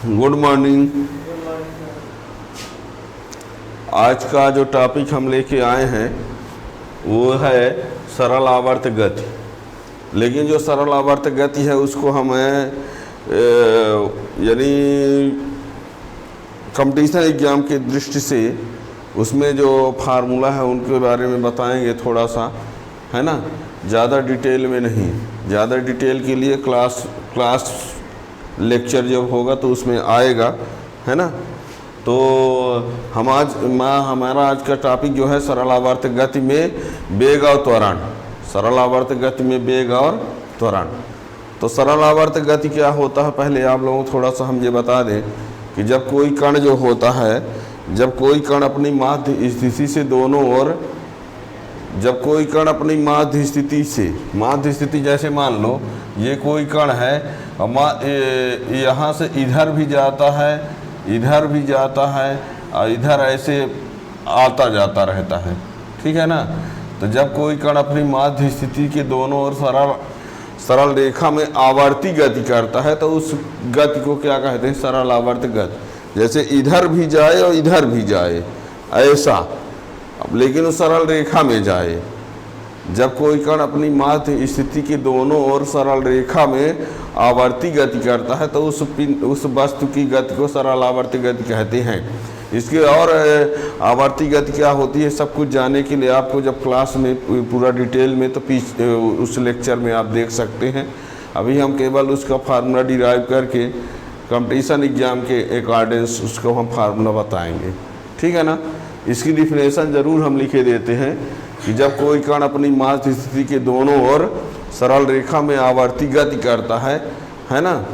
Good morning. आज का जो टॉपिक हम लेके आए हैं वो है सरल आवर्त गति। लेकिन जो सरल आवर्त गति है उसको हमें यानी कंपटीशन एग्ज़ाम की दृष्टि से उसमें जो फार्मूला है उनके बारे में बताएंगे थोड़ा सा, है ना, ज़्यादा डिटेल में नहीं। ज़्यादा डिटेल के लिए क्लास लेक्चर जब होगा तो उसमें आएगा, है ना। तो हमारा आज का टॉपिक जो है सरल आवर्त गति में वेग और त्वरण। सरल आवर्त गति में वेग और त्वरण। तो सरल आवर्त गति क्या होता है, पहले आप लोगों को थोड़ा सा हम ये बता दें कि जब कोई कण जो होता है, जब कोई कण अपनी माध्य स्थिति से दोनों ओर, जब कोई कण अपनी माध्य स्थिति जैसे मान लो ये कोई कण है और यहाँ से इधर भी जाता है, इधर भी जाता है और इधर ऐसे आता जाता रहता है, ठीक है ना। तो जब कोई कण अपनी माध्य स्थिति के दोनों ओर सरल रेखा में आवर्ती गति करता है तो उस गति को क्या कहते हैं, सरल आवर्त गति। जैसे इधर भी जाए और इधर भी जाए ऐसा, अब लेकिन उस सरल रेखा में जाए। जब कोई कण अपनी माध्य स्थिति के दोनों ओर सरल रेखा में आवर्ती गति करता है तो उस वस्तु की गति को सरल आवर्ती गति कहते हैं। इसके और आवर्ती गति क्या होती है सब कुछ जानने के लिए आपको जब क्लास में पूरा डिटेल में तो उस लेक्चर में आप देख सकते हैं। अभी हम केवल उसका फार्मूला डिराइव करके कंपटीशन एग्जाम के अकॉर्डिंग उसको हम फार्मूला बताएंगे, ठीक है ना। इसकी डिफिनेशन ज़रूर हम लिखे देते हैं कि जब कोई कण अपनी माध्य स्थिति के दोनों ओर सरल रेखा में आवर्ती गति करता है ना।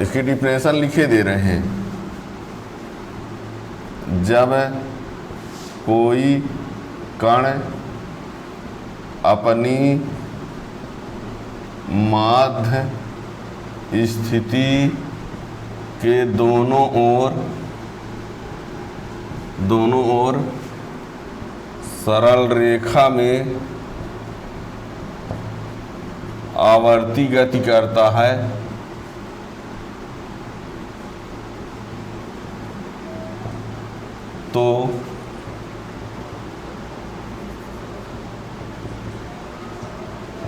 इसकी डिफिनेशन लिखे दे रहे हैं। जब कोई कण अपनी माध्य स्थिति के दोनों ओर सरल रेखा में आवर्ती गति करता है तो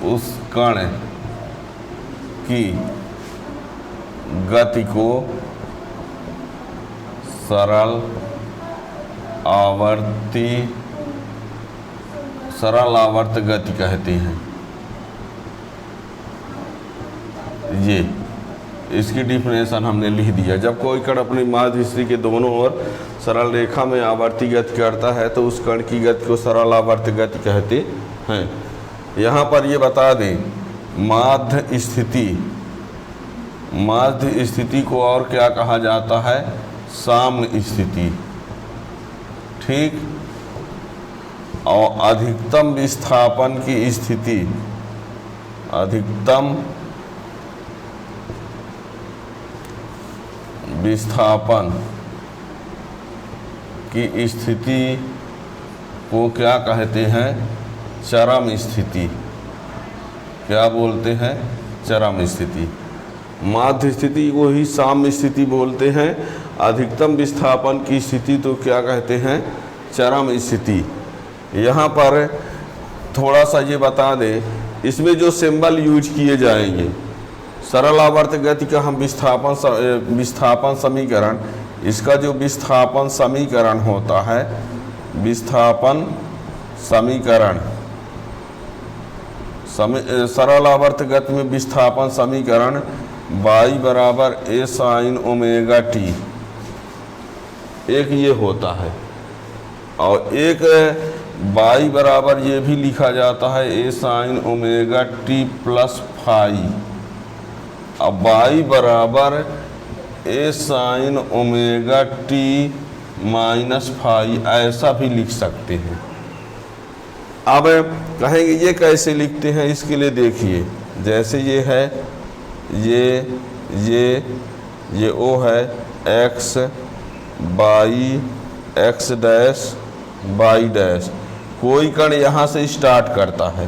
उस कण की गति को सरल आवर्त गति कहते हैं। ये इसकी डिफिनेशन हमने लिख दिया। जब कोई कण अपनी माध्य स्थिति के दोनों ओर सरल रेखा में आवर्ती गति करता है तो उस कण की गति को सरल आवर्त गति कहते हैं। यहाँ पर ये बता दें माध्य स्थिति को और क्या कहा जाता है, साम्य स्थिति, ठीक। और अधिकतम विस्थापन की स्थिति, अधिकतम विस्थापन की स्थिति को क्या कहते हैं, चरम स्थिति। क्या बोलते हैं, चरम स्थिति। माध्य स्थिति को ही साम्य स्थिति बोलते हैं। अधिकतम विस्थापन की स्थिति तो क्या कहते हैं, चरम स्थिति। यहाँ पर थोड़ा सा ये बता दें, इसमें जो सिंबल यूज किए जाएंगे, सरल आवर्त गति का हम विस्थापन समीकरण, इसका जो विस्थापन समीकरण होता है, विस्थापन समीकरण सरल आवर्त गति में विस्थापन समीकरण y बराबर a sin ओमेगा t, एक ये होता है। और एक y बराबर ये भी लिखा जाता है a sin omega t plus phi. अब y बराबर a sin omega t minus phi ऐसा भी लिख सकते हैं। अब कहेंगे ये कैसे लिखते हैं, इसके लिए देखिए, जैसे ये है, ये O है, x by x dash by dash. कोई कण यहाँ से स्टार्ट करता है,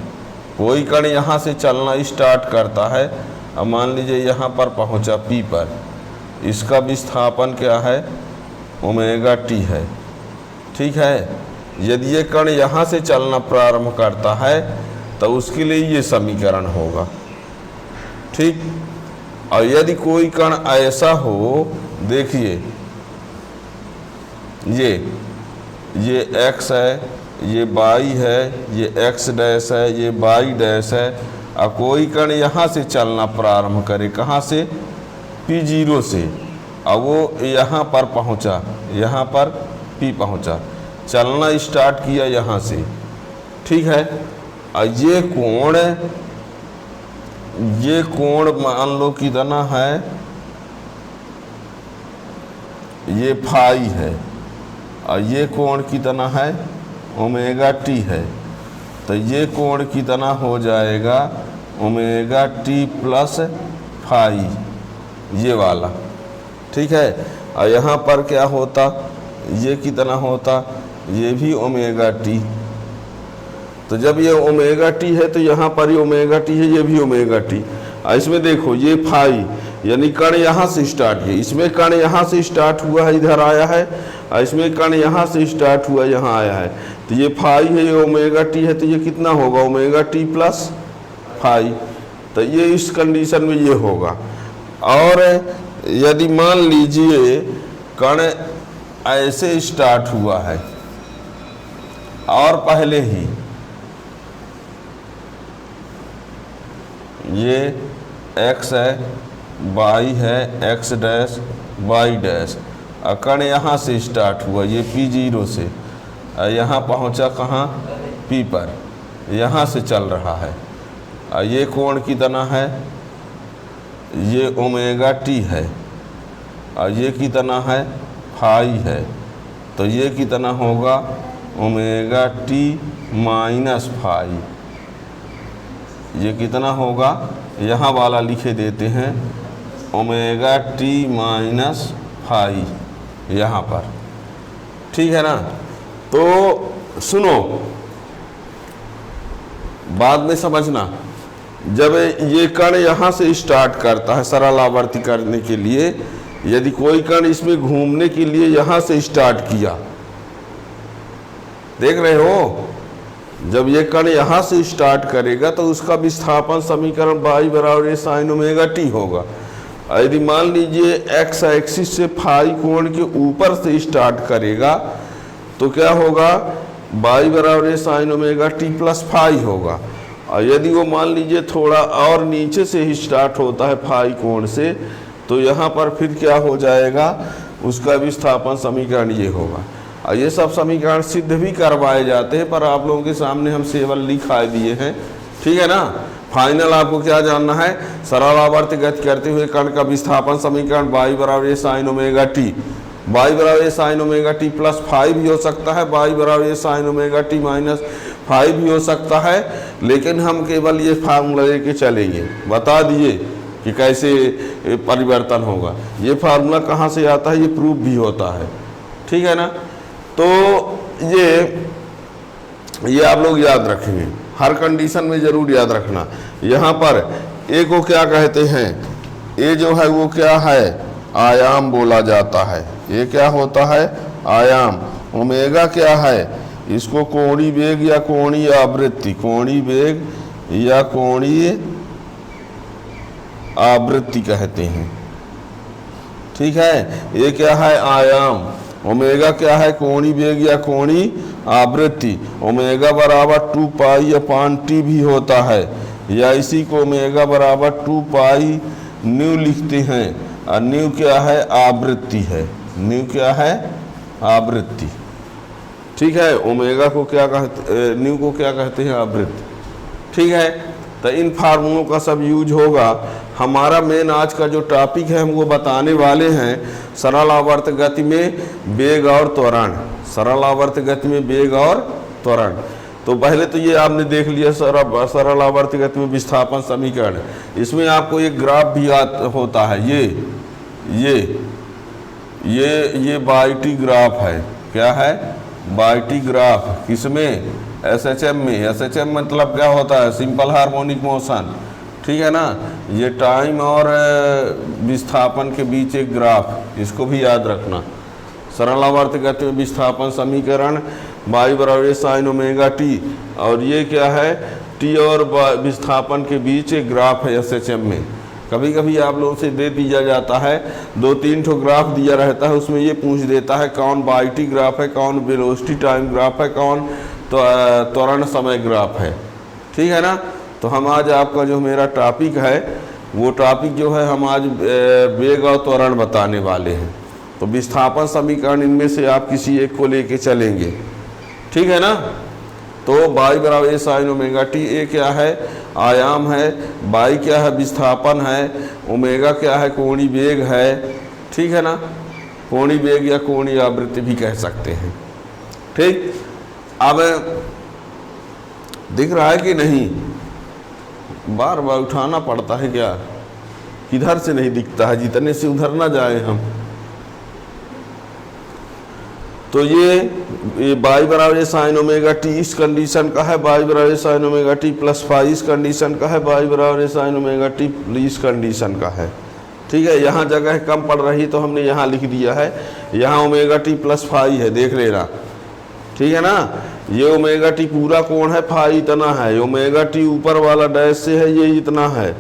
कोई कण यहाँ से चलना स्टार्ट करता है। अब मान लीजिए यहाँ पर पहुँचा P पर, इसका विस्थापन क्या है, ओमेगा टी है। ठीक है, यदि ये कण यहाँ से चलना प्रारंभ करता है तो उसके लिए ये समीकरण होगा। ठीक, और यदि कोई कण ऐसा हो, देखिए ये x है, ये y है, ये x डैश है, ये y डैश है, और कोई कण यहाँ से चलना प्रारंभ करे, कहाँ से, P0 से, और वो यहाँ पर पहुँचा, यहाँ पर P पहुँचा, चलना स्टार्ट किया यहाँ से। ठीक है, और ये कोण मान लो कितना है, ये फाई है, और ये कोण कितना है, ओमेगा टी है। तो ये कोण कितना हो जाएगा, ओमेगा टी प्लस फाई, ये वाला। ठीक है, और यहाँ पर क्या होता, ये कितना होता, ये भी ओमेगा टी। तो जब ये ओमेगा टी है तो यहाँ पर ही ओमेगा टी है, ये भी ओमेगा टी। इसमें देखो ये फाई, यानी कण यहाँ से स्टार्ट किया, इसमें कण यहाँ से स्टार्ट हुआ है, इधर आया है, और इसमें कण यहाँ से स्टार्ट हुआ यहाँ आया है। तो ये फाई है, ये ओमेगा टी है, तो ये कितना होगा, ओमेगा टी प्लस फाई। तो ये इस कंडीशन में ये होगा। और यदि मान लीजिए कण ऐसे स्टार्ट हुआ है और पहले ही ये x है, y है, x डैश y डैश, और कण यहाँ से स्टार्ट हुआ, ये P0 से, यहाँ पहुँचा कहाँ, P पर, यहाँ से चल रहा है। ये कोण कितना है, ये ओमेगा टी है, और ये कितना है, फाई है। तो ये कितना होगा, ओमेगा टी माइनस फाई। ये कितना होगा, यहाँ वाला लिखे देते हैं, ओमेगा टी माइनस फाई यहाँ पर। ठीक है ना। तो सुनो, बाद में समझना, जब ये कण यहाँ से स्टार्ट करता है सरल आवर्ती करने के लिए, यदि कोई कण इसमें घूमने के लिए यहाँ से स्टार्ट किया, देख रहे हो, जब ये कण यहाँ से स्टार्ट करेगा तो उसका विस्थापन समीकरण y बराबर a sin ओमेगा टी होगा। यदि मान लीजिए x एक्सिस से फाई कोण के ऊपर से स्टार्ट करेगा तो क्या होगा, y बराबर a sin omega t plus phi होगा। और यदि वो मान लीजिए थोड़ा और नीचे से ही स्टार्ट होता है फाई कोण से, तो यहाँ पर फिर क्या हो जाएगा, उसका विस्थापन समीकरण ये होगा। और ये सब समीकरण सिद्ध भी करवाए जाते हैं, पर आप लोगों के सामने हम केवल लिखा दिए हैं। ठीक है ना। फाइनल आपको क्या जानना है, सरल आवर्त गति करते हुए कण का विस्थापन समीकरण y बराबर a sin omega t, y बराबर a sin omega t plus phi भी हो सकता है, y बराबर a sin omega T minus phi भी हो सकता है, लेकिन हम केवल ये फार्मूला लेके चलेंगे। बता दिए कि कैसे परिवर्तन होगा। ये फार्मूला कहाँ से आता है, ये प्रूफ भी होता है। ठीक है ना। तो ये आप लोग याद रखेंगे, हर कंडीशन में जरूर याद रखना। यहाँ पर ए को क्या कहते हैं, ए जो है वो क्या है, आयाम बोला जाता है। ये क्या होता है, आयाम। ओमेगा क्या है, इसको कोणीय वेग या कोणीय आवृत्ति, कोणीय वेग या कोणीय आवृत्ति कहते हैं। ठीक है। ये क्या है, आयाम। ओमेगा क्या है, कोणीय वेग या कोणीय आवृत्ति। ओमेगा बराबर 2 पाई अपान टी भी होता है, या इसी को ओमेगा बराबर 2 पाई न्यू लिखते हैं। और न्यू क्या है, आवृत्ति है। न्यू क्या है, आवृत्ति। ठीक है। ओमेगा को क्या कहते, न्यू को क्या कहते हैं, आवृत्ति। ठीक है। तो इन फार्मूलों का सब यूज होगा। हमारा मेन आज का जो टॉपिक है हम वो बताने वाले हैं, सरल आवर्त गति में वेग और त्वरण। सरल आवर्त गति में वेग और त्वरण। तो पहले तो ये आपने देख लिया सरल आवर्त गति में विस्थापन समीकरण। इसमें आपको एक ग्राफ भी होता है, ये बाईटी ग्राफ है। क्या है, बाईटी ग्राफ। किसमें, एसएचएम में। एसएचएम मतलब क्या होता है, सिंपल हार्मोनिक मोशन। ठीक है ना। ये टाइम और विस्थापन के बीच एक ग्राफ, इसको भी याद रखना। सरल आवर्त गति में विस्थापन समीकरण y बराबर साइन ओमेगा टी, और ये क्या है, टी और विस्थापन के बीच एक ग्राफ है SHM में। कभी कभी आप लोगों से दे दिया जाता है, 2-3 ठो ग्राफ दिया रहता है, उसमें ये पूछ देता है कौन y ग्राफ है, कौन वेलोसिटी टाइम ग्राफ है, कौन त्वरण समय ग्राफ है, ठीक है ना। तो हम आज आपका जो मेरा टॉपिक है, वो टॉपिक जो है हम आज वेग और त्वरण बताने वाले हैं। तो विस्थापन समीकरण इनमें से आप किसी एक को लेके चलेंगे, ठीक है ना। तो y बराबर साइन ओमेगा टी, ए क्या है, आयाम है, y क्या है, विस्थापन है, ओमेगा क्या है, कोणीय वेग है, ठीक है ना। कोणीय वेग या कोणीय आवृत्ति भी कह सकते हैं, ठीक। अब दिख रहा है कि नहीं, बार बार उठाना पड़ता है क्या, किधर से नहीं दिखता है, जितने से उधर ना जाए हम। तो ये y बराबर साइन ओमेगा टी इस कंडीशन का है, y बराबर sign omega t plus five इस कंडीशन का है, y बराबर साइन ओमेगा टी इस कंडीशन का है, ठीक है। यहाँ जगह कम पड़ रही तो हमने यहाँ लिख दिया है, यहाँ ओमेगा टी प्लस फाइव है, देख लेना, ठीक है ना। ये ओमेगा टी पूरा कोण है, फाइव इतना है, ओमेगा टी ऊपर वाला डैश से है, ये इतना है,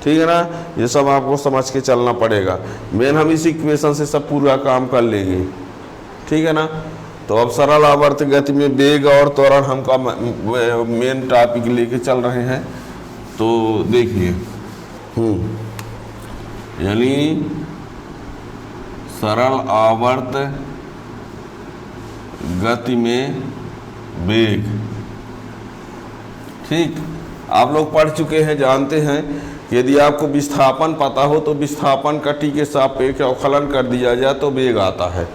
ठीक है ना। ये सब आपको समझ के चलना पड़ेगा। मेन हम इस इक्वेशन से सब पूरा काम कर लेंगे, ठीक है ना। तो अब सरल आवर्त गति में वेग और त्वरण हमका मेन टॉपिक लेके चल रहे हैं। तो देखिए, यानी सरल आवर्त गति में वेग, ठीक। आप लोग पढ़ चुके हैं, जानते हैं कि यदि आपको विस्थापन पता हो तो विस्थापन का टी के सापेक्ष अवकलन कर दिया जाए तो वेग आता है।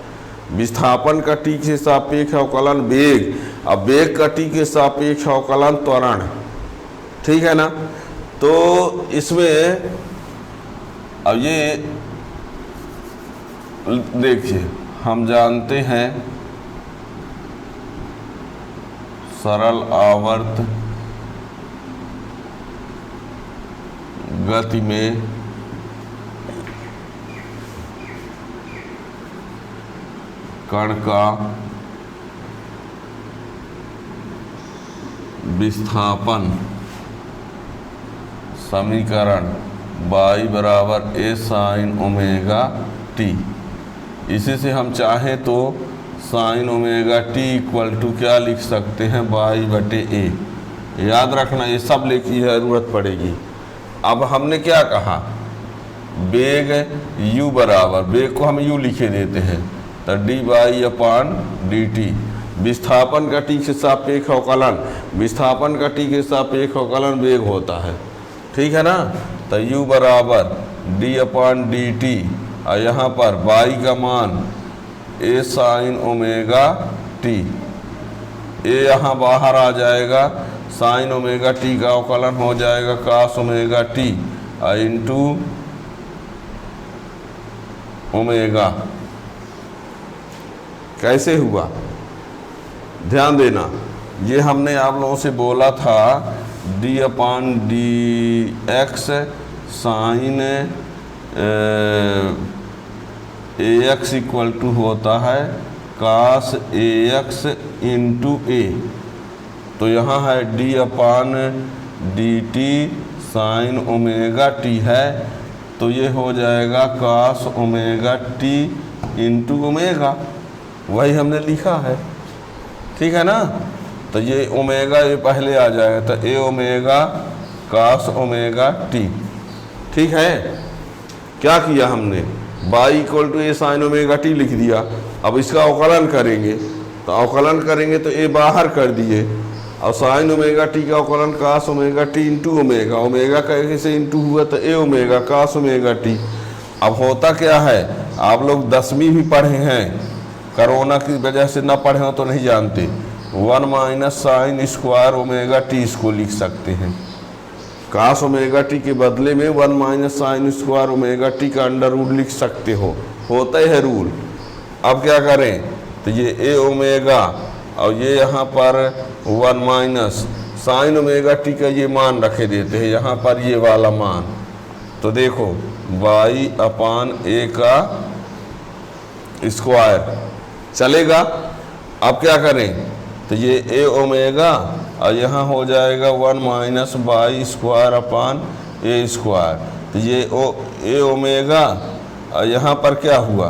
विस्थापन का टी के सापेक्ष अवकलन वेग, अब वेग का टी के सापेक्ष अवकलन त्वरण, ठीक है ना। तो इसमें अब ये देखिए, हम जानते हैं सरल आवर्त गति में कण का विस्थापन समीकरण y बराबर a साइन ओमेगा टी। इसी से हम चाहें तो sine omega t equal to क्या लिख सकते हैं, y बटे a। याद रखना, ये सब लेकी ज़रूरत पड़ेगी। अब हमने क्या कहा, वेग u बराबर, वेग को हम u लिखे देते हैं, तो dy अपान डी टी। विस्थापन का टी के सापेक्ष अवकलन, विस्थापन का टी के सापेक्ष अवकलन वेग होता है, ठीक है ना। तो u बराबर d अपान डी टी, और यहाँ पर y का मान a sine omega T, a यहाँ बाहर आ जाएगा, साइन ओमेगा टी का अवकलन हो जाएगा cos omega T into omega. कैसे हुआ, ध्यान देना, ये हमने आप लोगों से बोला था d upon D X sine A X equal to होता है cos A X into A. तो यहाँ है d upon D T sine omega T है, तो ये हो जाएगा cos omega T into omega, वही हमने लिखा है, ठीक है ना। तो ये ओमेगा ये पहले आ जाएगा, तो a omega cos omega T, ठीक है। क्या किया हमने, y equal to a sine omega t लिख दिया। अब इसका अवकलन करेंगे, तो अवकलन करेंगे तो ए बाहर कर दिए, और साइन ओमेगा टी का अवकलन cos omega T into omega, omega का से इंटू हुआ तो a omega cos omega T. अब होता क्या है, आप लोग 10वीं भी पढ़े हैं, कोरोना की वजह से ना पढ़े हो तो नहीं जानते, 1 minus sine square omega T इसको लिख सकते हैं। cos ओमेगा टी के बदले में 1 minus sine square omega T का अंडर रूट लिख सकते हो, होता है रूल। अब क्या करें, तो ये ए ओमेगा और ये यहाँ पर 1 माइनस साइन ओमेगा टी का ये मान रखे देते हैं यहाँ पर, ये वाला मान। तो देखो y अपान a का स्क्वायर चलेगा। अब क्या करें, तो ये a ओमेगा और यहाँ हो जाएगा 1 minus y square upon a square. तो ये a ओमेगा और यहाँ पर क्या हुआ,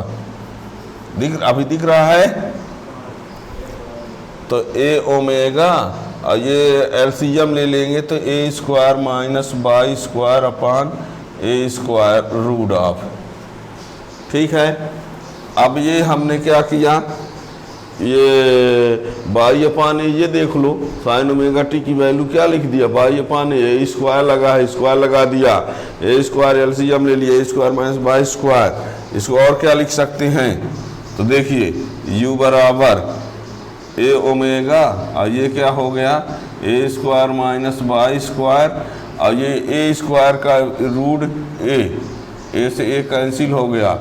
अभी दिख रहा है। तो a ओमेगा और ये एलसीएम ले लेंगे तो a square minus y square upon a square root of. ठीक है, अब ये हमने क्या किया, ये y अपान a, ये देख लो साइन ओमेगा टी की वैल्यू क्या लिख दिया, y अपान a स्क्वायर लगा है, स्क्वायर लगा दिया, a स्क्वायर एलसीएम ले लिया, a square minus y square. इसको और क्या लिख सकते हैं, तो देखिए u बराबर a ओमेगा और ये क्या हो गया a square minus y square और ये a स्क्वायर का रूट a से a कैंसिल हो गया।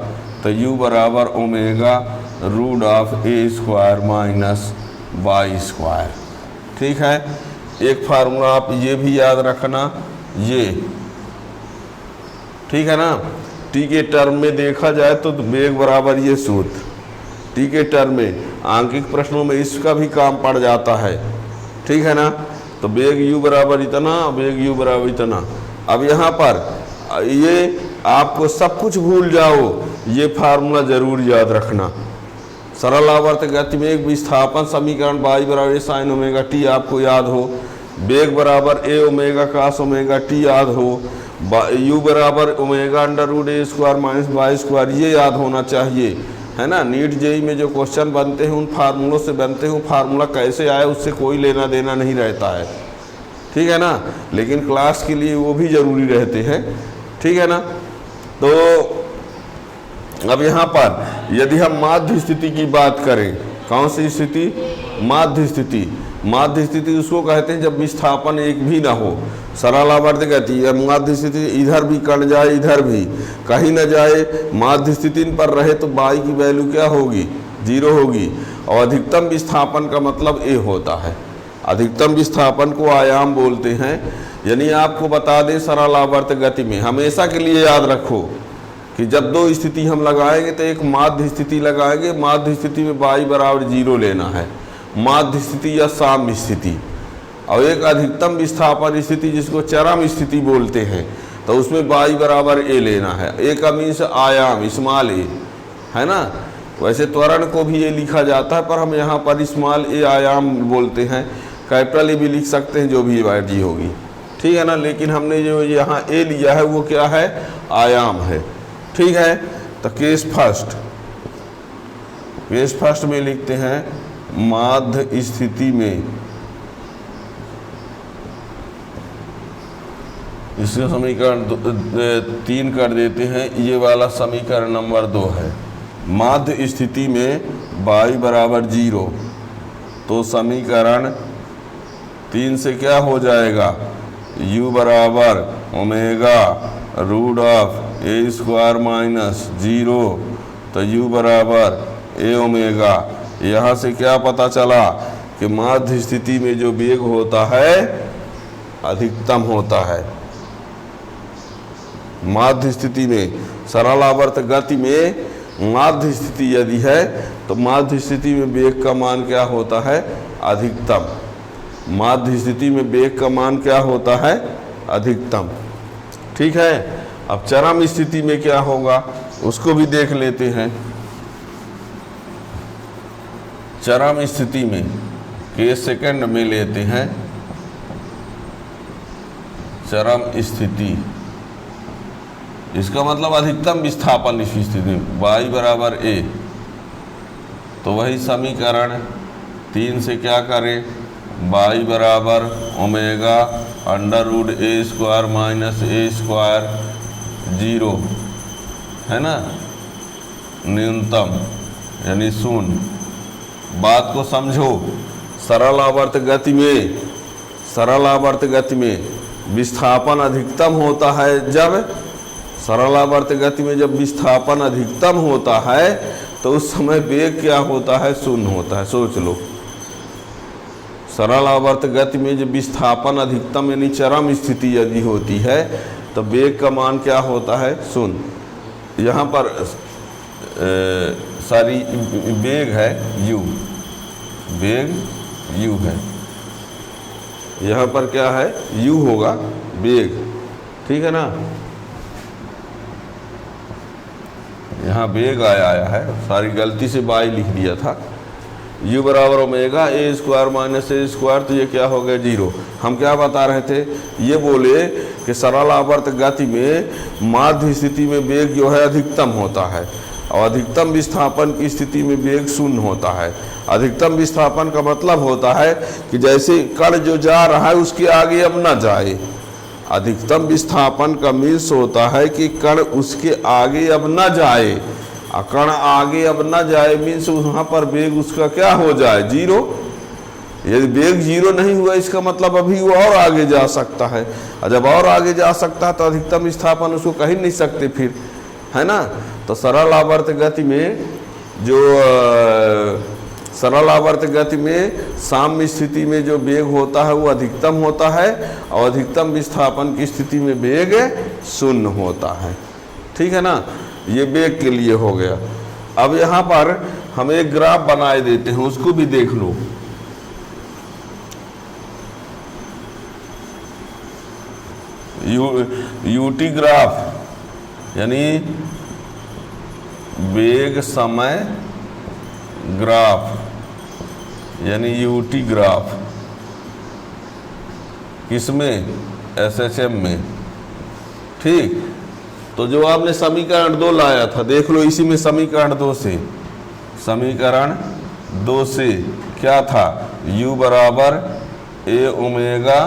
तो u बराबर omega root of a square minus y square. ठीक है, एक फार्मूला आप ये भी याद रखना, ये ठीक है ना। टी के टर्म में देखा जाए तो वेग बराबर ये सूत्र, टी के टर्म में आंकिक प्रश्नों में इसका भी काम पड़ जाता है। ठीक है ना, तो वेग u बराबर इतना, वेग u बराबर इतना। अब यहाँ पर ये आपको सब कुछ भूल जाओ, ये फार्मूला जरूर याद रखना। सरल आवर्त गति में एक विस्थापन समीकरण y बराबर साइन ओमेगा टी आपको याद हो, वेग बराबर a omega cos omega t याद हो, u बराबर omega under root a square minus y square ये याद होना चाहिए, है ना। नीट जेई में जो क्वेश्चन बनते हैं उन फार्मूलों से बनते हैं, फार्मूला कैसे आए उससे कोई लेना देना नहीं रहता है। ठीक है ना, लेकिन क्लास के लिए वो भी ज़रूरी रहते हैं। ठीक है ना। तो अब यहाँ पर यदि हम माध्य स्थिति की बात करें, कौन सी स्थिति, माध्य स्थिति। माध्य स्थिति उसको कहते हैं जब विस्थापन एक भी ना हो, सरल आवर्त गति है। माध्य स्थिति इधर भी कट जाए इधर भी कहीं ना जाए, माध्य स्थिति पर रहे तो y की वैल्यू क्या होगी, 0 होगी। और अधिकतम विस्थापन का मतलब a होता है, अधिकतम विस्थापन को आयाम बोलते हैं। यानी आपको बता दें सरल आवर्त गति में हमेशा के लिए याद रखो कि जब दो स्थिति हम लगाएंगे तो एक माध्य स्थिति लगाएंगे, माध्य स्थिति में y बराबर 0 लेना है, माध्य स्थिति या साम्य स्थिति। और एक अधिकतम विस्थापन स्थिति जिसको चरम स्थिति बोलते हैं, तो उसमें y बराबर a लेना है। a का मीन्स आयाम, स्मॉल a, है ना। वैसे त्वरण को भी a लिखा जाता है पर हम यहाँ पर स्मॉल a आयाम बोलते हैं, कैपिटल a भी लिख सकते हैं, जो भी बात जी होगी। ठीक है ना, लेकिन हमने जो यहाँ a लिया है वो क्या है, आयाम है। ठीक है, तो केस फर्स्ट में लिखते हैं माध्य स्थिति में, इसका समीकरण 3 कर देते हैं, ये वाला समीकरण नंबर 2 है। माध्य स्थिति में y बराबर 0, तो समीकरण 3 से क्या हो जाएगा, u बराबर omega root of a square minus 0, तो u बराबर a ओमेगा। यहाँ से क्या पता चला कि माध्य स्थिति में जो वेग होता है अधिकतम होता है। माध्य स्थिति में, सरल आवर्त गति में माध्य स्थिति यदि है तो माध्य स्थिति में वेग का मान क्या होता है, अधिकतम। माध्य स्थिति में वेग का मान क्या होता है, अधिकतम। ठीक है, अब चरम स्थिति में क्या होगा उसको भी देख लेते हैं। चरम स्थिति में के सेकंड में लेते हैं, चरम स्थिति इसका मतलब अधिकतम विस्थापन स्थिति y बराबर a, तो वही समीकरण 3 से क्या करें, y बराबर omega under root a square minus a square 0, है ना, न्यूनतम यानी शून्य। बात को समझो, सरल आवर्त गति में, सरल आवर्त गति में विस्थापन अधिकतम होता है जब, सरल आवर्त गति में जब विस्थापन अधिकतम होता है तो उस समय वेग क्या होता है, शून्य होता है। सोच लो, सरल आवर्त गति में जब विस्थापन अधिकतम यानी चरम स्थिति यदि होती है तो वेग का मान क्या होता है। सुन, यहाँ पर सारी वेग है u, वेग u है, यहाँ पर क्या है u होगा वेग, ठीक है ना। यहाँ वेग आया है, सारी गलती से बाई लिख दिया था। u बराबर omega a square minus A square, तो ये क्या हो गया 0। हम क्या बता रहे थे, ये बोले कि सरल आवर्त गति में माध्य स्थिति में वेग जो है अधिकतम होता है और अधिकतम विस्थापन की स्थिति में वेग शून्य होता है। अधिकतम विस्थापन का मतलब होता है कि जैसे कण जो जा रहा है उसके आगे अब ना जाए। अधिकतम विस्थापन का मीन्स होता है कि कण उसके आगे अब ना जाए, और कण आगे अब ना जाए मीन्स वहाँ पर वेग उसका क्या हो जाए 0। यदि वेग 0 नहीं हुआ इसका मतलब अभी वो और आगे जा सकता है, और जब और आगे जा सकता है तो अधिकतम विस्थापन उसको कहीं नहीं सकते फिर, है ना। तो सरल आवर्त गति में जो सरल आवर्त गति में साम्य स्थिति में जो वेग होता है वो अधिकतम होता है और अधिकतम विस्थापन की स्थिति में वेग शून्य होता है, ठीक है ना। ये वेग के लिए हो गया। अब यहाँ पर हम एक ग्राफ बनाए देते हैं, उसको भी देख लो। यूटी ग्राफ यानी वेग समय ग्राफ यानी यूटी ग्राफ, किसमें एसएचएम में, ठीक। तो जो आपने समीकरण 2 लाया था देख लो, इसी में समीकरण 2 से क्या था, u बराबर ए ओमेगा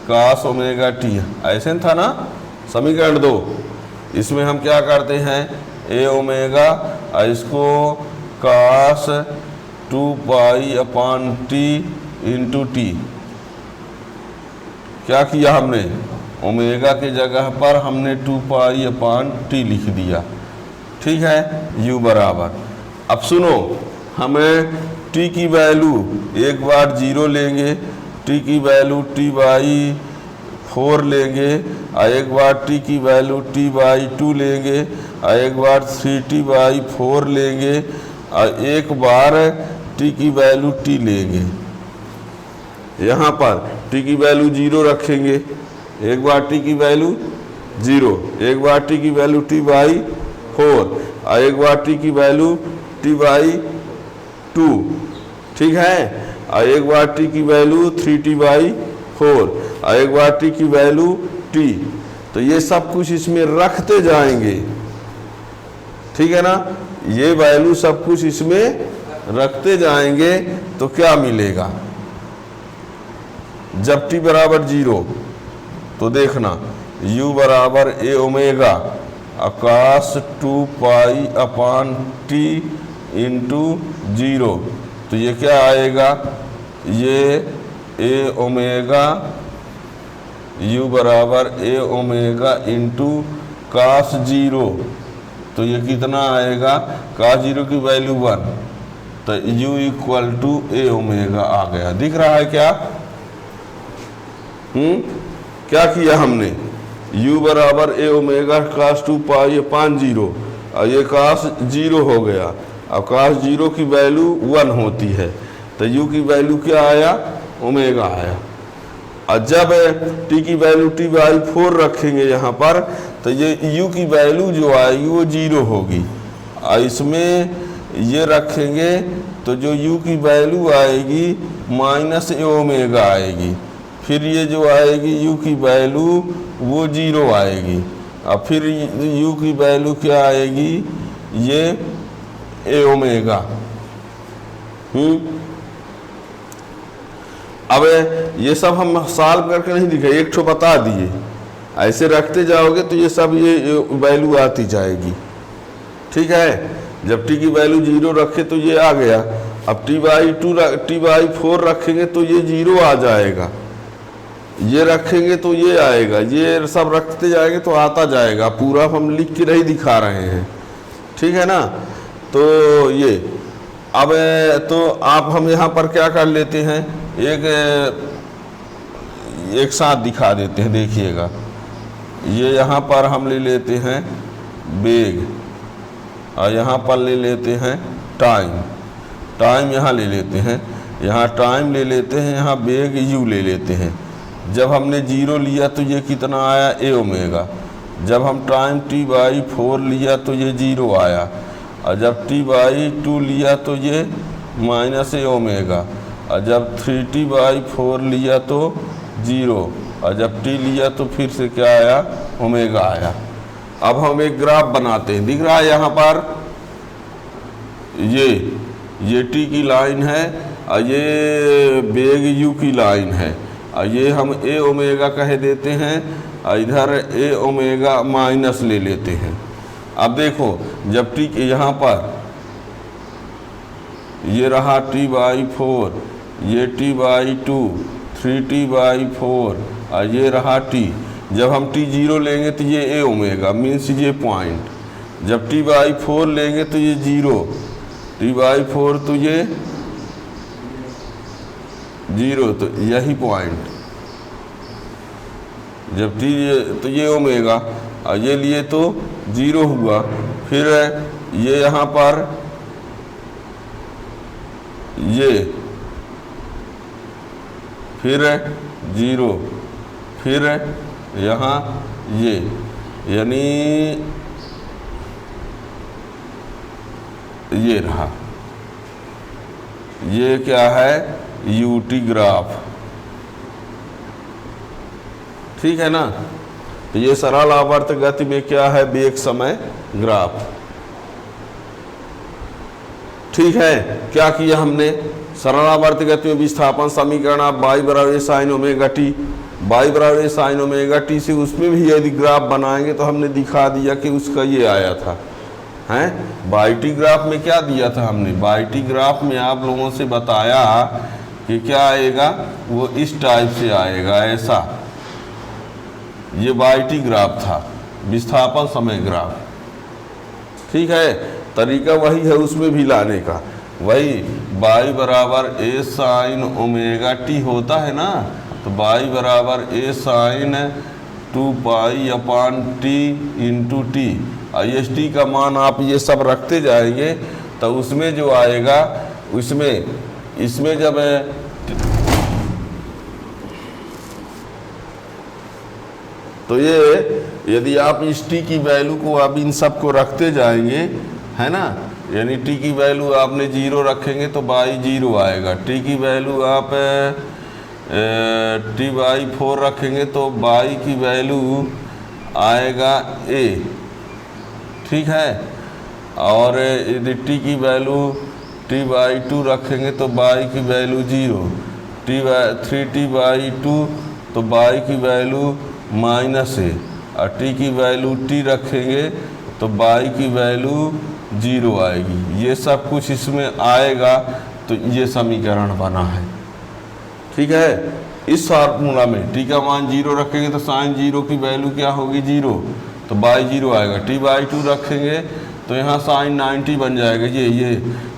कास ओमेगा टी, ऐसे था ना समीकरण 2। इसमें हम क्या करते हैं, ए ओमेगा इसको कास 2 pi upon T into T, क्या किया हमने, ओमेगा के जगह पर हमने 2 पाई अपान टी लिख दिया, ठीक है। u बराबर, अब सुनो, हमें t की वैल्यू एक बार 0 लेंगे, t की वैल्यू t बाई 4 लेंगे, और एक बार t की वैल्यू t बाई 2 लेंगे, और एक बार 3t बाई 4 लेंगे, और एक बार t की वैल्यू t लेंगे। यहाँ पर t की वैल्यू 0 रखेंगे, एक बार t की वैल्यू 0, एक बार t की वैल्यू t बाई 4, और एक बार t की वैल्यू t बाई 2, ठीक है। और एक बार t की वैल्यू 3t बाई 4, और एक बार t की वैल्यू t। तो ये सब कुछ इसमें रखते जाएंगे, ठीक है ना। ये वैल्यू सब कुछ इसमें रखते जाएंगे तो क्या मिलेगा, जब t बराबर 0 तो देखना u बराबर ए ओमेगा आकाश 2 पाई अपान टी इंटू 0, तो ये क्या आएगा, ये ए ओमेगा u बराबर ए ओमेगा इंटू कास 0, तो ये कितना आएगा, कास 0 की वैल्यू 1, तो u equal to A omega आ गया। दिख रहा है क्या, क्या किया हमने, u बराबर ए ओमेगा कास 2 पाई अपान 0, और ये कास 0 हो गया, और कास 0 की वैल्यू 1 होती है, तो u की वैल्यू क्या आया, ओमेगा आया। और जब t की वैल्यू t बाई 4 रखेंगे यहाँ पर, तो ये u की वैल्यू जो आएगी वो 0 होगी, और इसमें ये रखेंगे तो जो u की वैल्यू आएगी माइनस ए ओमेगा आएगी, फिर ये जो आएगी u की वैल्यू वो 0 आएगी, और फिर u की वैल्यू क्या आएगी, ये ए ओमेगा। अब ये सब हम सॉल्व करके नहीं दिखे, एक ठो बता दिए, ऐसे रखते जाओगे तो ये सब ये वैल्यू आती जाएगी, ठीक है। जब t की वैल्यू 0 रखे तो ये आ गया, अब t बाई 4 रखेंगे तो ये 0 आ जाएगा, ये रखेंगे तो ये आएगा, ये सब रखते जाएंगे तो आता जाएगा, पूरा हम लिख के नहीं दिखा रहे हैं, ठीक है ना। तो ये अब तो आप हम यहाँ पर क्या कर लेते हैं, एक साथ दिखा देते हैं, देखिएगा। ये यहाँ पर हम ले लेते हैं बेग और यहाँ पर ले लेते हैं टाइम यहाँ ले लेते हैं, यहाँ टाइम ले लेते हैं, यहाँ बेग यू ले लेते हैं। जब हमने 0 लिया तो ये कितना आया, ए ओमेगा। जब हम टाइम t/4 लिया तो ये 0 आया, और जब t/2 लिया तो ये -a ओमेगा, और जब 3t/4 लिया तो 0, और जब t लिया तो फिर से क्या आया, ओमेगा आया। अब हम एक ग्राफ बनाते हैं, दिख रहा है यहाँ पर, ये t की लाइन है और ये बेग u की लाइन है, और ये हम a ओमेगा कह देते हैं, और इधर a ओमेगा माइनस ले लेते हैं। अब देखो, जब t यहाँ पर ये रहा t/4, ये t/2, 3t/4, और ये रहा t। जब हम t 0 लेंगे तो ये a ओमेगा मीन्स ये पॉइंट, जब t/4 लेंगे तो ये 0, t/4 तो ये 0, तो यही पॉइंट। जब t तो ये ओमेगा, और ये लिए तो 0 हुआ। फिर ये यहाँ पर ये, फिर 0, फिर यहाँ ये, यानी ये रहा, ये क्या है, यूटी ग्राफ, ठीक है ना। तो ये सरल आवर्त गति में क्या है, बेग समय ग्राफ। ठीक है, क्या किया हमने, सरल आवर्त गति में विस्थापन समीकरण आप y बराबर साइन ओमेगा टी, y बराबर साइन ओमेगा टी से उसमें भी यदि ग्राफ बनाएंगे तो हमने दिखा दिया कि उसका ये आया था, हैं। बाई टी ग्राफ में क्या दिया था हमने, बाई टी ग्राफ में आप लोगों से बताया कि क्या आएगा, वो इस टाइप से आएगा, ऐसा। ये बाई टी ग्राफ था, विस्थापन समय ग्राफ, ठीक है। तरीका वही है उसमें भी लाने का, वही y बराबर a साइन ओमेगा टी होता है ना, तो y बराबर a sine 2π/t into t. S t का मान आप ये सब रखते जाएंगे तो उसमें जो आएगा, उसमें इसमें जब तो ये यदि आप इस टी की वैल्यू को आप इन सब को रखते जाएंगे, है ना, यानी टी की वैल्यू आपने 0 रखेंगे तो y 0 आएगा, टी की वैल्यू आप t/4 रखेंगे तो y की वैल्यू आएगा a, ठीक है। और यदि टी की वैल्यू t/2 रखेंगे तो y की वैल्यू 0, 3t/2 तो y की वैल्यू -a, और टी की वैल्यू t रखेंगे तो y की वैल्यू 0 आएगी। ये सब कुछ इसमें आएगा, तो ये समीकरण बना है, ठीक है। इस फार्मूला में t का मान 0 रखेंगे तो साइन 0 की वैल्यू क्या होगी, 0, तो y 0 आएगा। t/2 रखेंगे तो यहाँ साइन 90 बन जाएगा,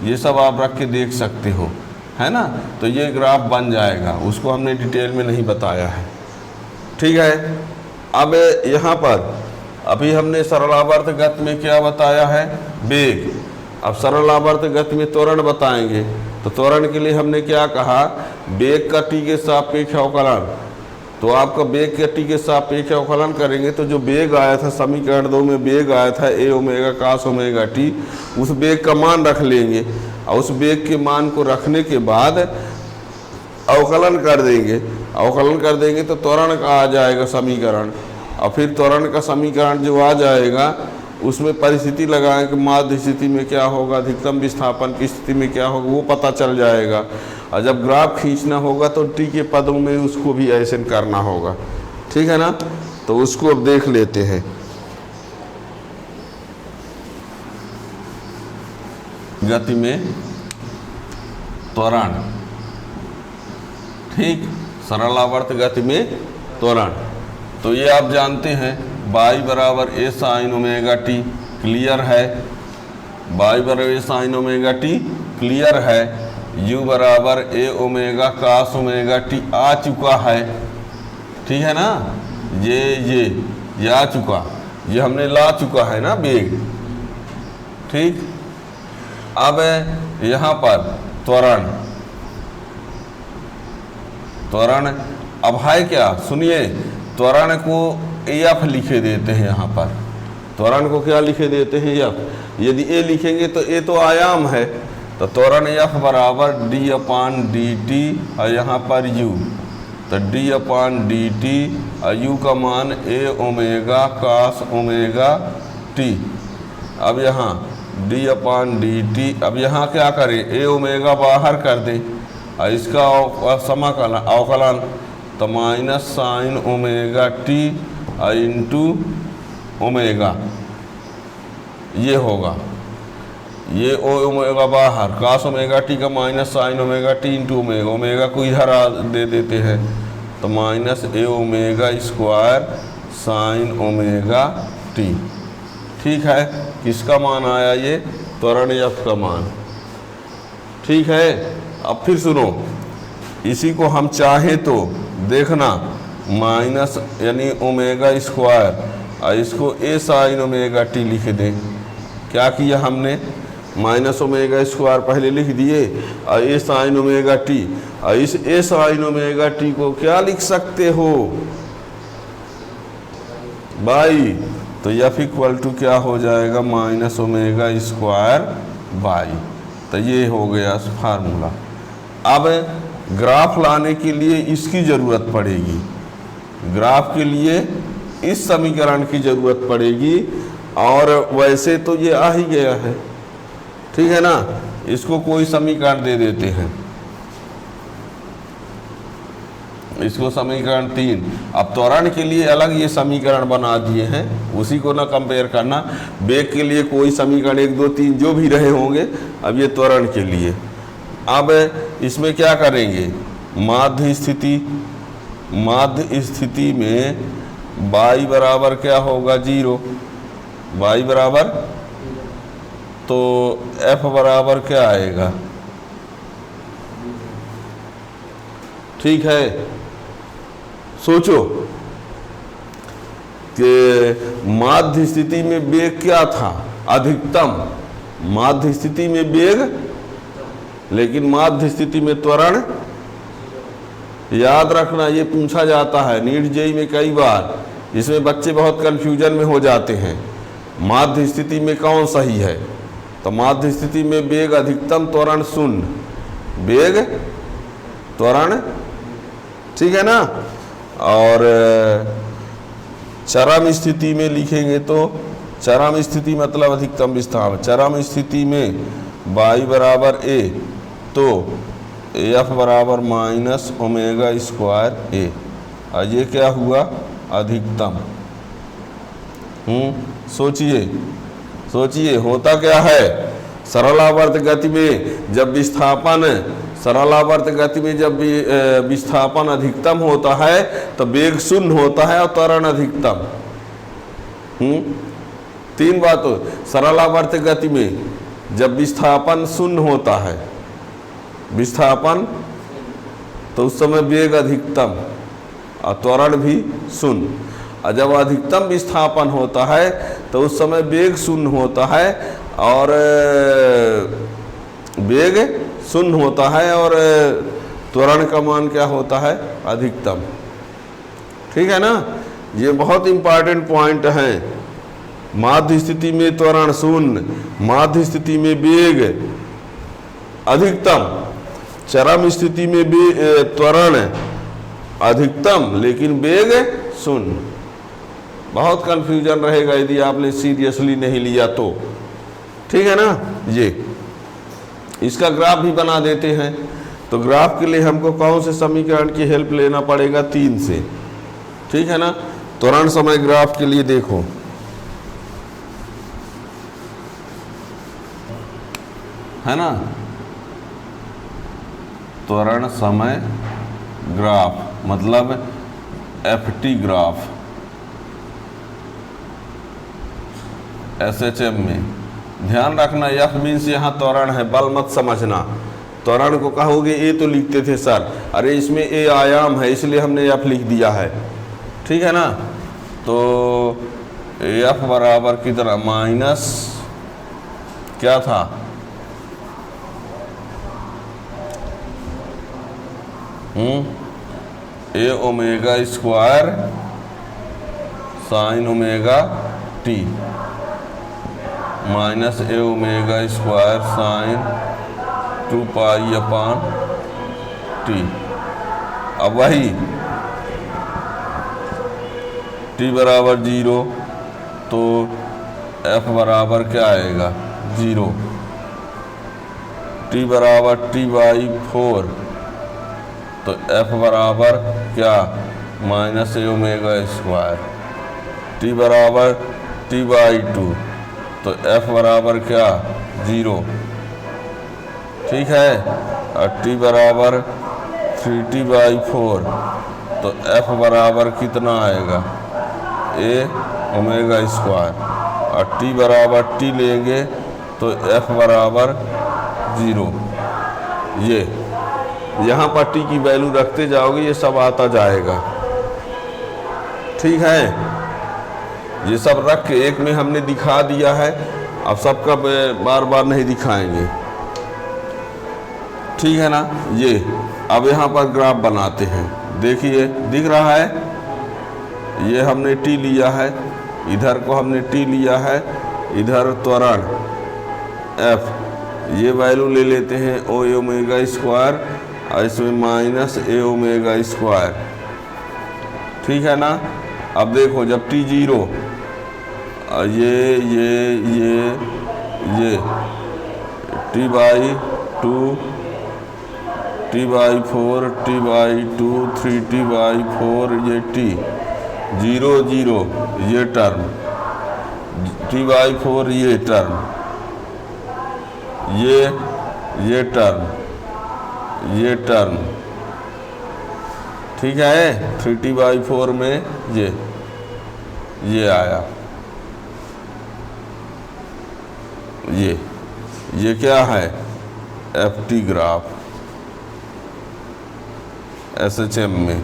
ये सब आप रख के देख सकते हो, है ना। तो ये ग्राफ बन जाएगा, उसको हमने डिटेल में नहीं बताया है, ठीक है। अब यहाँ पर अभी हमने सरल आवर्त गति में क्या बताया है, बेग। अब सरल आवर्त गति में त्वरण बताएंगे, तो त्वरण के लिए हमने क्या कहा, बेग का टी के सापेक्ष अवकलन। तो आपका बेग के टी के सापेक्ष अवकलन करेंगे तो जो बेग आया था समीकरण 2 में, बेग आया था a omega cos omega T, उस बेग का मान रख लेंगे, और उस बेग के मान को रखने के बाद अवकलन कर देंगे। अवकलन कर देंगे तो त्वरण का आ जाएगा समीकरण, और फिर त्वरण का समीकरण जो आ जाएगा उसमें परिस्थिति लगाएं कि माध्य स्थिति में क्या होगा, अधिकतम विस्थापन की स्थिति में क्या होगा, वो पता चल जाएगा। और जब ग्राफ खींचना होगा तो टी के पदों में उसको भी ऐसे करना होगा, ठीक है ना। तो उसको अब देख लेते हैं। गति में त्वरण, ठीक, सरल आवर्त गति में त्वरण। तो ये आप जानते हैं y बराबर a sine omega T, clear है, y बराबर a sine omega T clear है। u बराबर ए ओमेगा कास ओमेगा टी आ चुका है, ठीक है ना। ये आ चुका, ये हमने ला चुका है ना वेग, ठीक। अब यहाँ पर त्वरण अब है क्या, सुनिए, त्वरण को एफ लिखे देते हैं। यहाँ पर त्वरण को क्या लिखे देते हैं, एफ। यदि ए लिखेंगे तो ए तो आयाम है, तो त्वरण एफ बराबर डी अपान डी टी और यहाँ पर यू, तो डी अपान डी टी और यू का मान ए ओमेगा कास ओमेगा टी। अब यहाँ डी अपान डी टी, अब यहाँ क्या करें, ए ओमेगा बाहर कर दें और इसका समाकलन अवकलन, तो minus sine omega T into omega ये होगा, ये ओमेगा बाहर, कास ओमेगा टी का minus sine omega T into omega, omega को इधर दे देते हैं, तो minus A omega square sine omega T, ठीक है। किसका मान आया, ये त्वरण एफ का मान, ठीक है। अब फिर सुनो, इसी को हम चाहें तो देखना माइनस यानी ओमेगा स्क्वायर और इसको ए साइन ओमेगा टी लिख दें। क्या किया हमने, माइनस ओमेगा स्क्वायर पहले लिख दिए और ए साइन ओमेगा टी, और इस ए साइन ओमेगा टी को क्या लिख सकते हो, बाई, तो एफ इक्वल टू क्या हो जाएगा, माइनस ओमेगा स्क्वायर बाई। तो ये हो गया फार्मूला। अब ग्राफ लाने के लिए इसकी ज़रूरत पड़ेगी, ग्राफ के लिए इस समीकरण की ज़रूरत पड़ेगी, और वैसे तो ये आ ही गया है, ठीक है ना। इसको कोई समीकरण दे देते हैं, इसको समीकरण 3। अब त्वरण के लिए अलग ये समीकरण बना दिए हैं, उसी को ना कंपेयर करना। वेग के लिए कोई समीकरण 1 2 3 जो भी रहे होंगे, अब ये त्वरण के लिए। अब इसमें क्या करेंगे, माध्य स्थिति में y बराबर क्या होगा, 0, y बराबर, तो f बराबर क्या आएगा, ठीक है। सोचो कि माध्य स्थिति में वेग क्या था, अधिकतम माध्य स्थिति में वेग, लेकिन माध्य स्थिति में त्वरण। याद रखना, ये पूछा जाता है नीट जेई में कई बार, इसमें बच्चे बहुत कंफ्यूजन में हो जाते हैं, माध्य स्थिति में कौन सही है। तो माध्य स्थिति में वेग अधिकतम, त्वरण शून्य, वेग त्वरण, ठीक है ना। और चरम स्थिति में लिखेंगे तो, चरम स्थिति मतलब अधिकतम विस्थापन, चरम स्थिति में y बराबर a, तो f बराबर माइनस ओमेगा स्क्वायर a, और ये क्या हुआ, अधिकतम। सोचिए होता क्या है, सरलावर्त गति में जब विस्थापन, सरलावर्त गति में जब विस्थापन अधिकतम होता है तो वेग शून्य होता है और त्वरण अधिकतम। 3 बातों, सरलावर्त गति में जब विस्थापन शून्य होता है, विस्थापन, तो उस समय वेग अधिकतम और त्वरण भी शून्य, और जब अधिकतम विस्थापन होता है तो उस समय वेग शून्य होता है और वेग शून्य होता है और त्वरण का मान क्या होता है, अधिकतम, ठीक है ना। ये बहुत इंपॉर्टेंट पॉइंट है। माध्य स्थिति में त्वरण शून्य, माध्य स्थिति में वेग अधिकतम, चरम स्थिति में त्वरण अधिकतम लेकिन वेग शून्य। बहुत कंफ्यूजन रहेगा यदि आपने सीरियसली नहीं लिया तो, ठीक है ना। ये इसका ग्राफ भी बना देते हैं, तो ग्राफ के लिए हमको कौन से समीकरण की हेल्प लेना पड़ेगा, 3 से, ठीक है ना। त्वरण समय ग्राफ के लिए देखो, है ना, त्वरण समय ग्राफ मतलब FT ग्राफ, SHM में ध्यान रखना, F मीन्स यहाँ त्वरण है, बल मत समझना, त्वरण को कहोगे ए तो लिखते थे सर, अरे इसमें ए आयाम है इसलिए हमने एफ लिख दिया है, ठीक है ना। तो एफ बराबर कितना माइनस क्या था, A omega square sine omega T minus A omega square sine 2 pi upon T. अब वही टी बराबर 0 तो एफ बराबर क्या आएगा 0। टी बराबर टी बाई 4 तो एफ बराबर क्या minus A omega square. T बराबर टी बाई 2 तो एफ बराबर क्या 0, ठीक है। और टी बराबर 3t बाई 4 तो एफ बराबर कितना आएगा ए ओमेगा स्क्वायर। और टी बराबर टी लेंगे तो एफ बराबर 0। ये यहाँ पर टी की वैल्यू रखते जाओगे ये सब आता जाएगा, ठीक है। ये सब रख के एक में हमने दिखा दिया है, अब सबका बार बार नहीं दिखाएंगे, ठीक है ना। ये अब यहाँ पर ग्राफ बनाते हैं, देखिए दिख रहा है, ये हमने टी लिया है, इधर को हमने टी लिया है, इधर त्वरण एफ, ये वैल्यू ले लेते हैं ओ ओमेगा स्क्वायर और इसमें माइनस ए ओमेगा स्क्वायर, ठीक है ना। अब देखो जब टी 0 ये T by 2 T by 4 T by 2 3t by 4 ये टी 0 0 ये टर्म टी बाई 4 ये टर्म ये टर्म ठीक है। 3t बाई 4 में ये आया, ये क्या है एफ टी ग्राफ SHM में,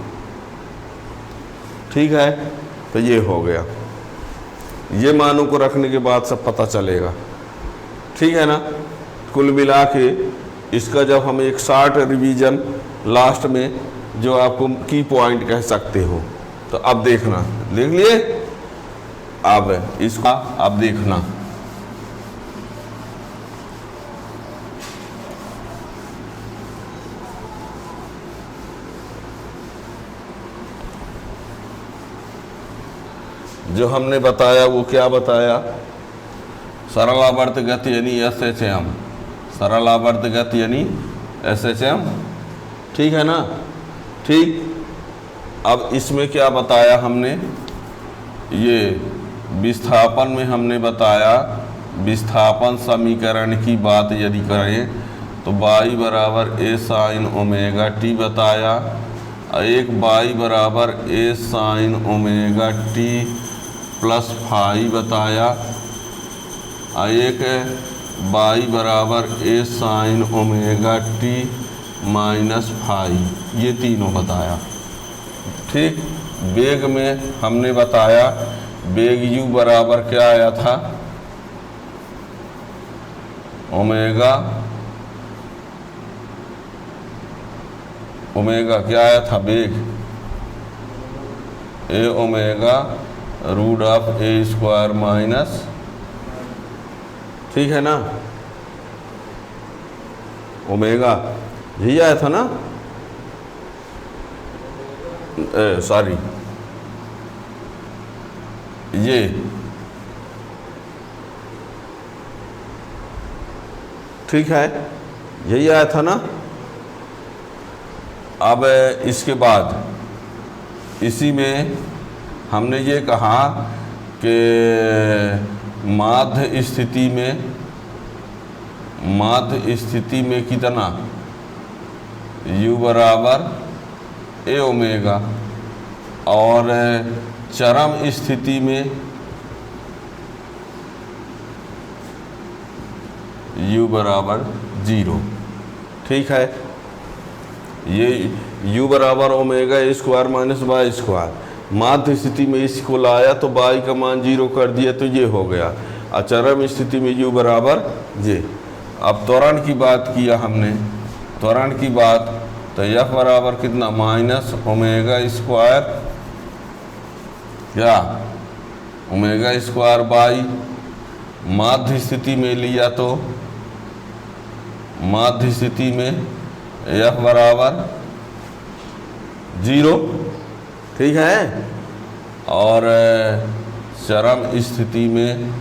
ठीक है। तो ये हो गया, ये मानों को रखने के बाद सब पता चलेगा, ठीक है ना। कुल मिला के इसका जब हम एक शॉर्ट रिवीजन लास्ट में जो आपको की पॉइंट कह सकते हो, तो अब देखना, देख लिए, अब इसका अब देखना। जो हमने बताया वो क्या बताया, सरल आवर्त गति यानी SHM, सरल आवर्त गति यानी SHM, ठीक है ना। ठीक, अब इसमें क्या बताया हमने, ये विस्थापन में हमने बताया, विस्थापन समीकरण की बात यदि करें तो y बराबर a साइन ओमेगा टी बताया, एक y बराबर a sine omega t plus phi बताया, एक y बराबर a sine omega T minus phi, ये तीनों बताया, ठीक। वेग में हमने बताया वेग u बराबर क्या आया था ओमेगा क्या आया था वेग A omega root of A square minus, ठीक है ना, ओमेगा यही आया था ना, सॉरी ये ठीक है, यही आया था ना। अब इसके बाद इसी में हमने ये कहा कि माध्य स्थिति में कितना u बराबर ए ओमेगा, और चरम स्थिति में u बराबर 0, ठीक है। ये u बराबर omega a square minus y square, माध्य स्थिति में इसको लाया तो y का मान 0 कर दिया तो ये हो गया। और चरम स्थिति में u बराबर ये। अब त्वरण की बात किया हमने, त्वरण की बात, तो f बराबर कितना माइनस ओमेगा स्क्वायर, क्या ओमेगा स्क्वायर बाई, माध्य स्थिति में लिया तो माध्य स्थिति में f बराबर 0, ठीक है। और चरम स्थिति में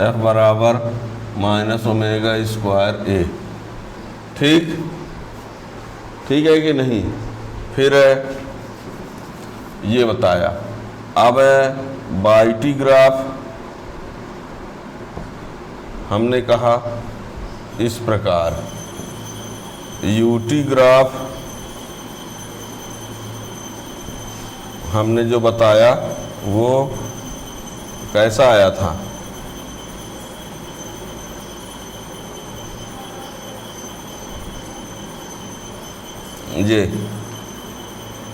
f बराबर माइनस ओमेगा स्क्वायर ए, ठीक, ठीक है कि नहीं। फिर ये बताया। अब बाईटी ग्राफ हमने कहा इस प्रकार, यूटी ग्राफ हमने जो बताया वो कैसा आया था, ये,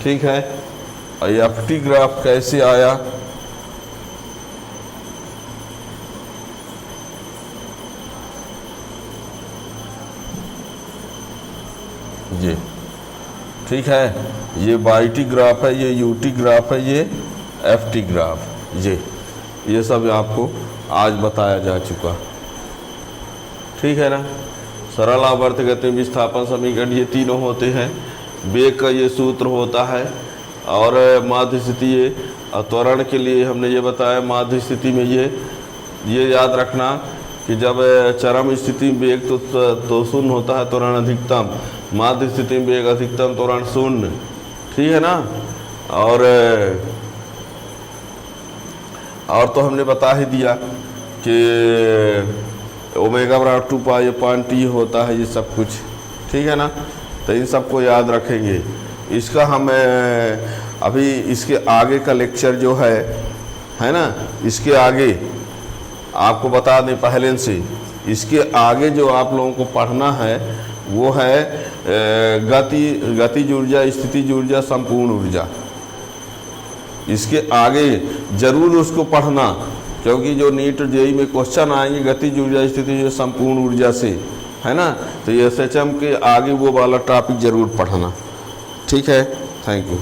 ठीक है। और एफटी ग्राफ कैसे आया, ये, ठीक है। ये बाईटी ग्राफ है, ये यूटी ग्राफ है, ये एफटी ग्राफ, ये सब आपको आज बताया जा चुका, ठीक है ना। सरल आवर्त गति विस्थापन समीकरण ये तीनों होते हैं। वेग का ये सूत्र होता है, और माध्य स्थिति ये, त्वरण के लिए हमने ये बताया माध्य स्थिति में ये याद रखना कि जब चरम स्थिति में वेग तो शून्य होता है त्वरण अधिकतम, माध्य स्थिति में वेग अधिकतम त्वरण शून्य, ठीक है ना। और तो हमने बता ही दिया कि ओमेगा बराबर 2 पाई अपॉन टी होता है, ये सब कुछ, ठीक है ना। तो इन सबको याद रखेंगे। इसका हम अभी इसके आगे का लेक्चर जो है ना, इसके आगे आपको बता दें पहले से, इसके आगे जो आप लोगों को पढ़ना है वो है गतिज ऊर्जा, स्थितिज ऊर्जा, संपूर्ण ऊर्जा। इसके आगे जरूर उसको पढ़ना, क्योंकि जो नीट जेईई में क्वेश्चन आएंगे गतिज ऊर्जा, स्थितिज ऊर्जा, संपूर्ण ऊर्जा से, है ना। तो ये एसएचएम के आगे वो वाला टॉपिक जरूर पढ़ना, ठीक है। Thank you.